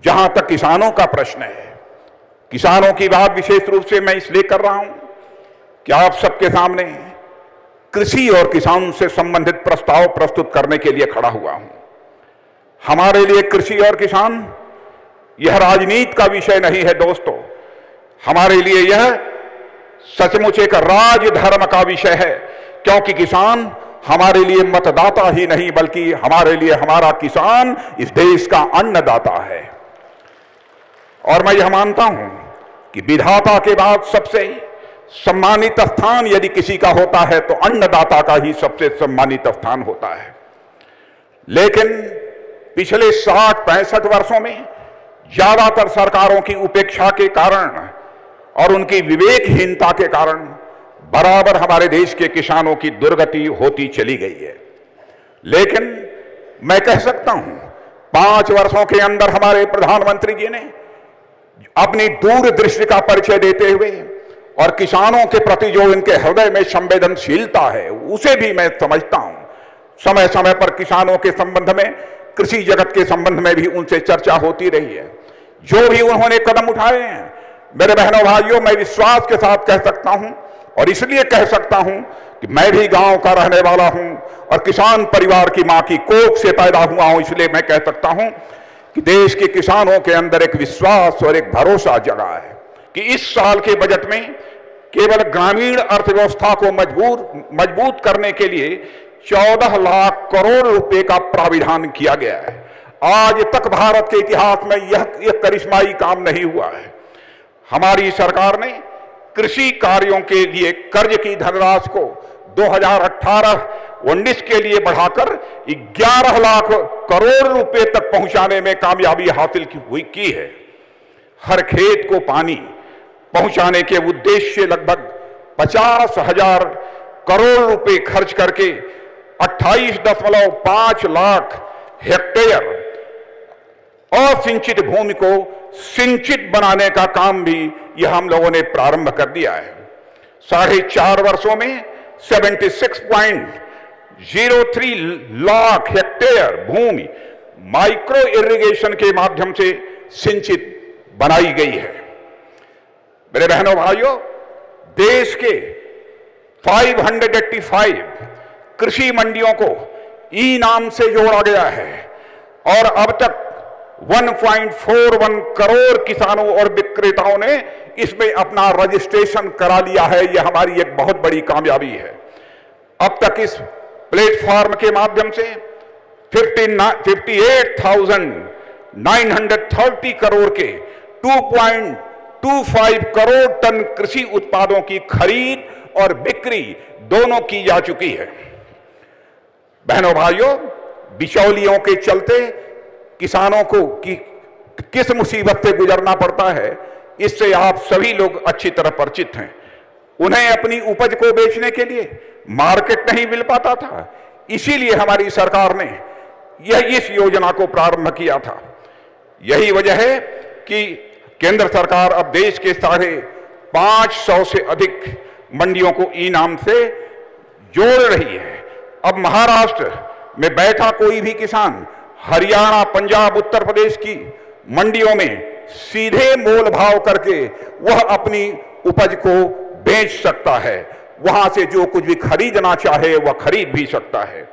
जहां तक किसानों का प्रश्न है, किसानों की बात विशेष रूप से मैं इसलिए कर रहा हूं कि आप सबके सामने कृषि और किसान से संबंधित प्रस्ताव प्रस्तुत करने के लिए खड़ा हुआ हूं। हमारे लिए कृषि और किसान यह राजनीति का विषय नहीं है दोस्तों, हमारे लिए यह सचमुच एक राजधर्म का विषय है, क्योंकि किसान हमारे लिए मतदाता ही नहीं बल्कि हमारे लिए हमारा किसान इस देश का अन्नदाता है। और मैं यह मानता हूं कि विधाता के बाद सबसे सम्मानित स्थान यदि किसी का होता है तो अन्नदाता का ही सबसे सम्मानित स्थान होता है। लेकिन पिछले 60-65 वर्षों में ज्यादातर सरकारों की उपेक्षा के कारण और उनकी विवेकहीनता के कारण बराबर हमारे देश के किसानों की दुर्गति होती चली गई है। लेकिन मैं कह सकता हूं 5 वर्षों के अंदर हमारे प्रधानमंत्री जी ने अपनी दूरदृष्टि का परिचय देते हुए और किसानों के प्रति जो इनके हृदय में संवेदनशीलता है उसे भी मैं समझता हूं। समय समय पर किसानों के संबंध में, कृषि जगत के संबंध में भी उनसे चर्चा होती रही है। जो भी उन्होंने कदम उठाए हैं मेरे बहनों भाइयों, मैं विश्वास के साथ कह सकता हूं और इसलिए कह सकता हूं कि मैं भी गांव का रहने वाला हूं और किसान परिवार की मां की कोख से पैदा हुआ हूं, इसलिए मैं कह सकता हूं कि देश के किसानों के अंदर एक विश्वास और एक भरोसा जगा है कि इस साल के बजट में केवल ग्रामीण अर्थव्यवस्था को मजबूत करने के लिए 14 लाख करोड़ रुपए का प्राविधान किया गया है। आज तक भारत के इतिहास में यह करिश्माई काम नहीं हुआ है। हमारी सरकार ने कृषि कार्यों के लिए कर्ज की धनराशि को 2018-19 के लिए बढ़ाकर 11 लाख करोड़ रुपए तक पहुंचाने में कामयाबी हासिल की है। हर खेत को पानी पहुंचाने के उद्देश्य से लगभग 50,000 करोड़ रुपए खर्च करके 28.5 लाख हेक्टेयर असिंचित भूमि को सिंचित बनाने का काम भी यह हम लोगों ने प्रारंभ कर दिया है। 4.5 वर्षों में 76.03 लाख हेक्टेयर भूमि माइक्रो इरिगेशन के माध्यम से सिंचित बनाई गई है। मेरे बहनों भाइयों, देश के 585 कृषि मंडियों को ई नाम से जोड़ा गया है और अब तक 1.41 करोड़ किसानों और विक्रेताओं ने इसमें अपना रजिस्ट्रेशन करा लिया है। यह हमारी एक बहुत बड़ी कामयाबी है। अब तक इस प्लेटफॉर्म के माध्यम से 58,930 करोड़ के 2.25 करोड़ टन कृषि उत्पादों की खरीद और बिक्री दोनों की जा चुकी है। बहनों भाइयों, बिचौलियों के चलते किसानों को किस मुसीबत से गुजरना पड़ता है इससे आप सभी लोग अच्छी तरह परिचित हैं। उन्हें अपनी उपज को बेचने के लिए मार्केट नहीं मिल पाता था, इसीलिए हमारी सरकार ने इस योजना को प्रारंभ किया था। यही वजह है कि केंद्र सरकार अब देश के 550 से अधिक मंडियों को ई नाम से जोड़ रही है। अब महाराष्ट्र में बैठा कोई भी किसान हरियाणा, पंजाब, उत्तर प्रदेश की मंडियों में सीधे मोल भाव करके वह अपनी उपज को बेच सकता है। वहां से जो कुछ भी खरीदना चाहे वह खरीद भी सकता है।